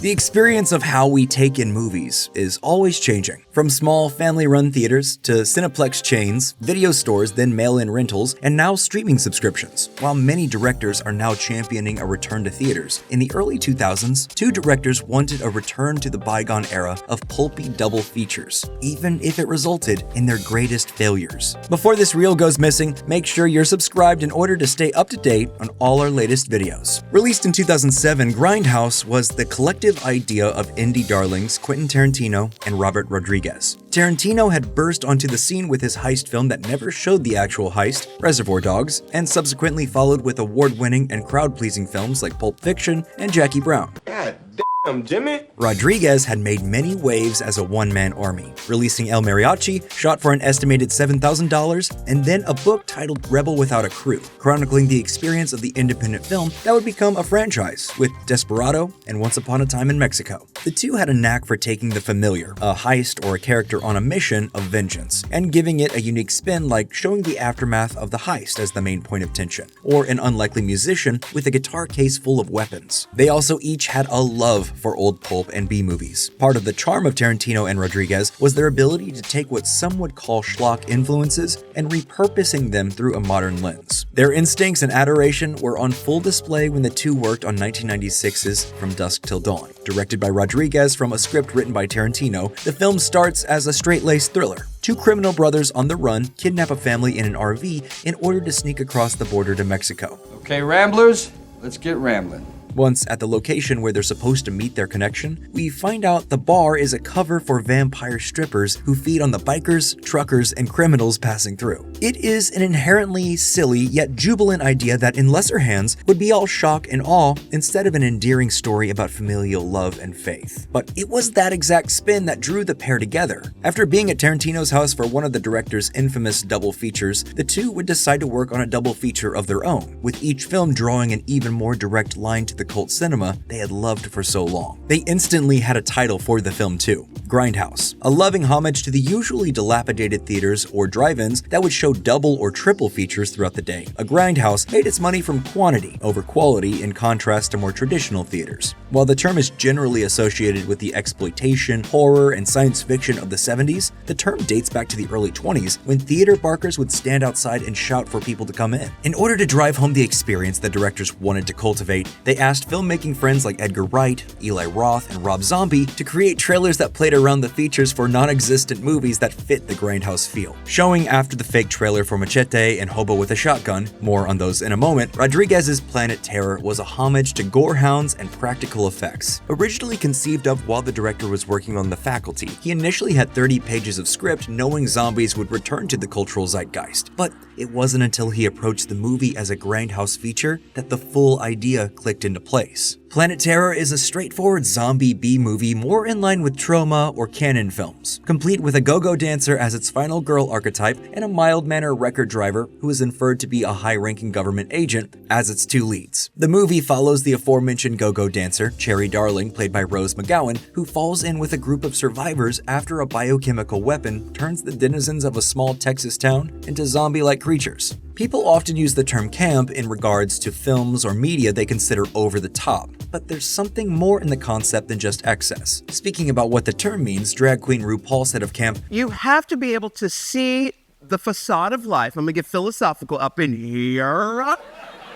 The experience of how we take in movies is always changing. From small family-run theaters to Cineplex chains, video stores, then mail-in rentals, and now streaming subscriptions. While many directors are now championing a return to theaters, in the early 2000s, two directors wanted a return to the bygone era of pulpy double features, even if it resulted in their greatest failures. Before this reel goes missing, make sure you're subscribed in order to stay up to date on all our latest videos. Released in 2007, Grindhouse was the collective idea of indie darlings Quentin Tarantino and Robert Rodriguez. Tarantino had burst onto the scene with his heist film that never showed the actual heist, Reservoir Dogs, and subsequently followed with award-winning and crowd-pleasing films like Pulp FIctuion and Jackie Brown. God damn, Jimmy! Rodriguez had made many waves as a one-man army, releasing El Mariachi, shot for an estimated $7,000, and then a book titled Rebel Without a Crew, chronicling the experience of the independent film that would become a franchise, with Desperado and Once Upon a Time in Mexico. The two had a knack for taking the familiar, a heist or a character on a mission of vengeance, and giving it a unique spin like showing the aftermath of the heist as the main point of tension, or an unlikely musician with a guitar case full of weapons. They also each had a love for old pulp and B-movies. Part of the charm of Tarantino and Rodriguez was their ability to take what some would call schlock influences and repurposing them through a modern lens. Their instincts and adoration were on full display when the two worked on 1996's From Dusk Till Dawn. Directed by Rodriguez from a script written by Tarantino, the film starts as a straight-laced thriller. Two criminal brothers on the run kidnap a family in an RV in order to sneak across the border to Mexico. Okay, Ramblers, let's get rambling. Once at the location where they're supposed to meet their connection, we find out the bar is a cover for vampire strippers who feed on the bikers, truckers, and criminals passing through. It is an inherently silly yet jubilant idea that in lesser hands would be all shock and awe instead of an endearing story about familial love and faith. But it was that exact spin that drew the pair together. After being at Tarantino's house for one of the director's infamous double features, the two would decide to work on a double feature of their own, with each film drawing an even more direct line to the cult cinema they had loved for so long. They instantly had a title for the film too, Grindhouse, a loving homage to the usually dilapidated theaters or drive-ins that would show double or triple features throughout the day. A grindhouse made its money from quantity over quality in contrast to more traditional theaters. While the term is generally associated with the exploitation, horror, and science fiction of the 70s, the term dates back to the early 20s when theater barkers would stand outside and shout for people to come in. In order to drive home the experience the directors wanted to cultivate, they asked filmmaking friends like Edgar Wright, Eli Roth, and Rob Zombie to create trailers that played around the features for non-existent movies that fit the grindhouse feel. Showing after the fake trailer for Machete and Hobo with a Shotgun, more on those in a moment, Rodriguez's Planet Terror was a homage to gore hounds and practical effects. Originally conceived of while the director was working on The Faculty, he initially had 30 pages of script knowing zombies would return to the cultural zeitgeist. But it wasn't until he approached the movie as a grindhouse feature that the full idea clicked into place. Planet Terror is a straightforward zombie B-movie more in line with Troma or Cannon films, complete with a go-go dancer as its final girl archetype and a mild-mannered record driver who is inferred to be a high-ranking government agent as its two leads. The movie follows the aforementioned go-go dancer, Cherry Darling, played by Rose McGowan, who falls in with a group of survivors after a biochemical weapon turns the denizens of a small Texas town into zombie-like creatures. People often use the term camp in regards to films or media they consider over the top, but there's something more in the concept than just excess. Speaking about what the term means, drag queen RuPaul said of camp, "You have to be able to see the facade of life." I'm gonna get philosophical up in here.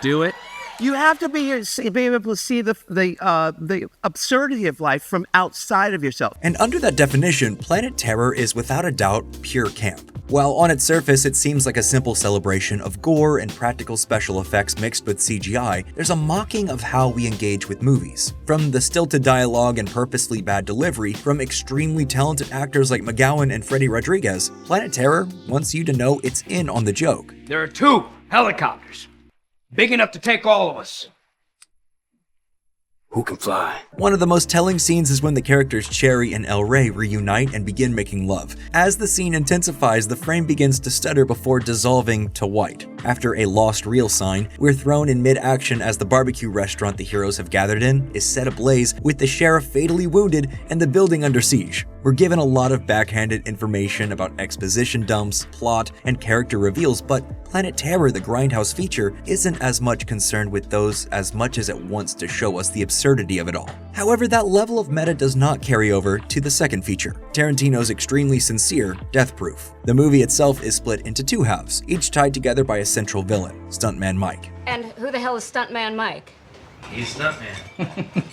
Do it. You have to be able to see the absurdity of life from outside of yourself. And under that definition, Planet Terror is without a doubt pure camp. While on its surface it seems like a simple celebration of gore and practical special effects mixed with CGI, there's a mocking of how we engage with movies. From the stilted dialogue and purposely bad delivery from extremely talented actors like McGowan and Freddy Rodriguez, Planet Terror wants you to know it's in on the joke. There are two helicopters, big enough to take all of us. Who can fly? One of the most telling scenes is when the characters Cherry and El Rey reunite and begin making love. As the scene intensifies, the frame begins to stutter before dissolving to white. After a lost reel sign, we're thrown in mid-action as the barbecue restaurant the heroes have gathered in is set ablaze with the sheriff fatally wounded and the building under siege. We're given a lot of backhanded information about exposition dumps, plot, and character reveals, but Planet Terror, the Grindhouse feature, isn't as much concerned with those as much as it wants to show us the absurdity of it all. However, that level of meta does not carry over to the second feature, Tarantino's extremely sincere Death Proof. The movie itself is split into two halves, each tied together by a central villain, Stuntman Mike. And who the hell is Stuntman Mike? He's Stuntman.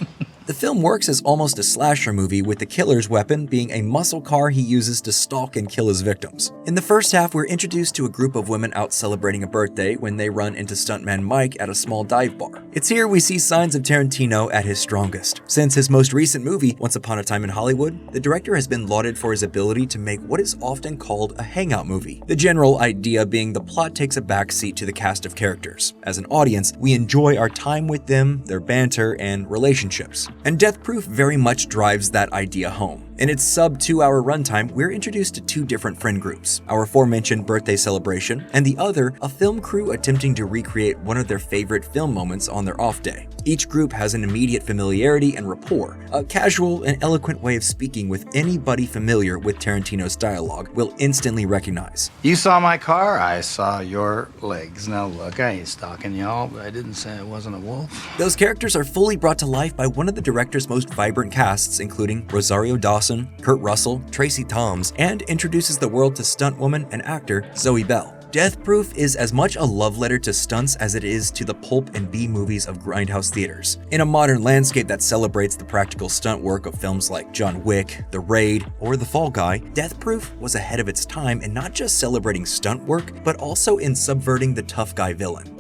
The film works as almost a slasher movie, with the killer's weapon being a muscle car he uses to stalk and kill his victims. In the first half, we're introduced to a group of women out celebrating a birthday when they run into Stuntman Mike at a small dive bar. It's here we see signs of Tarantino at his strongest. Since his most recent movie, Once Upon a Time in Hollywood, the director has been lauded for his ability to make what is often called a hangout movie. The general idea being the plot takes a backseat to the cast of characters. As an audience, we enjoy our time with them, their banter, and relationships. And Death Proof very much drives that idea home. In its sub-2-hour runtime, we're introduced to two different friend groups, our aforementioned birthday celebration, and the other, a film crew attempting to recreate one of their favorite film moments on their off day. Each group has an immediate familiarity and rapport, a casual and eloquent way of speaking with anybody familiar with Tarantino's dialogue will instantly recognize. You saw my car, I saw your legs. Now look, I ain't stalking y'all, but I didn't say I wasn't a wolf. Those characters are fully brought to life by one of the director's most vibrant casts, including Rosario Dawson, Kurt Russell, Tracy Toms, and introduces the world to stunt woman and actor Zoe Bell. Death Proof is as much a love letter to stunts as it is to the pulp and B movies of Grindhouse theaters. In a modern landscape that celebrates the practical stunt work of films like John Wick, The Raid, or The Fall Guy, Death Proof was ahead of its time in not just celebrating stunt work, but also in subverting the tough guy villain.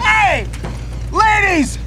Hey! Ladies!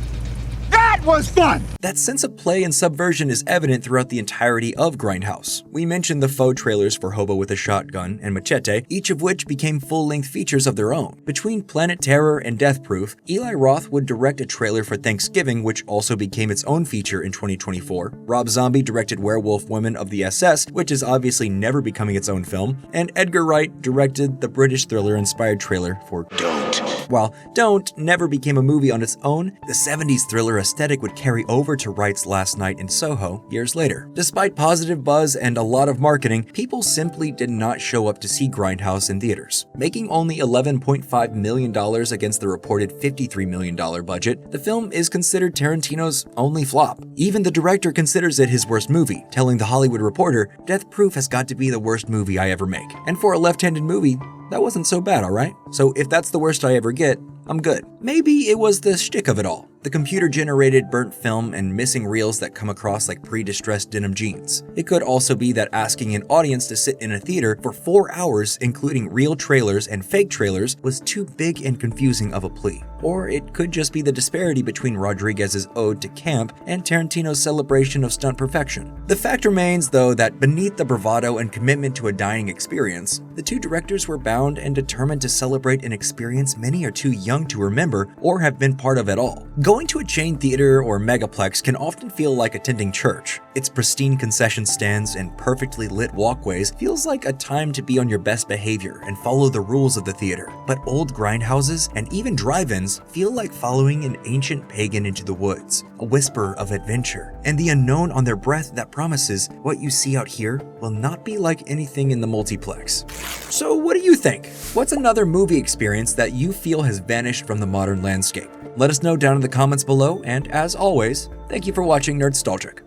That was fun! That sense of play and subversion is evident throughout the entirety of Grindhouse. We mentioned the Faux trailers for Hobo with a Shotgun and Machete, each of which became full-length features of their own. Between Planet Terror and Death Proof, Eli Roth would direct a trailer for Thanksgiving, which also became its own feature in 2024. Rob Zombie directed Werewolf Women of the SS, which is obviously never becoming its own film, and Edgar Wright directed the British thriller-inspired trailer for Don't. While Don't never became a movie on its own, the 70s thriller aesthetic would carry over to Wright's Last Night in Soho years later. Despite positive buzz and a lot of marketing, people simply did not show up to see Grindhouse in theaters. Making only $11.5 million against the reported $53 million budget, the film is considered Tarantino's only flop. Even the director considers it his worst movie, telling The Hollywood Reporter, "Death Proof has got to be the worst movie I ever make." And for a left-handed movie, that wasn't so bad, alright? So if that's the worst I ever get, I'm good. Maybe it was the shtick of it all. The computer-generated burnt film and missing reels that come across like pre-distressed denim jeans. It could also be that asking an audience to sit in a theater for 4 hours, including real trailers and fake trailers, was too big and confusing of a plea. Or it could just be the disparity between Rodriguez's ode to camp and Tarantino's celebration of stunt perfection. The fact remains, though, that beneath the bravado and commitment to a dining experience, the two directors were bound and determined to celebrate an experience many are too young to remember or have been part of at all. Going to a chain theater or megaplex can often feel like attending church. Its pristine concession stands and perfectly lit walkways feels like a time to be on your best behavior and follow the rules of the theater. But old grindhouses and even drive-ins feel like following an ancient pagan into the woods, a whisper of adventure, and the unknown on their breath that promises what you see out here will not be like anything in the multiplex. So what do you think? What's another movie experience that you feel has vanished from the modern landscape? Let us know down in the comments below, and as always, thank you for watching Nerdstalgic.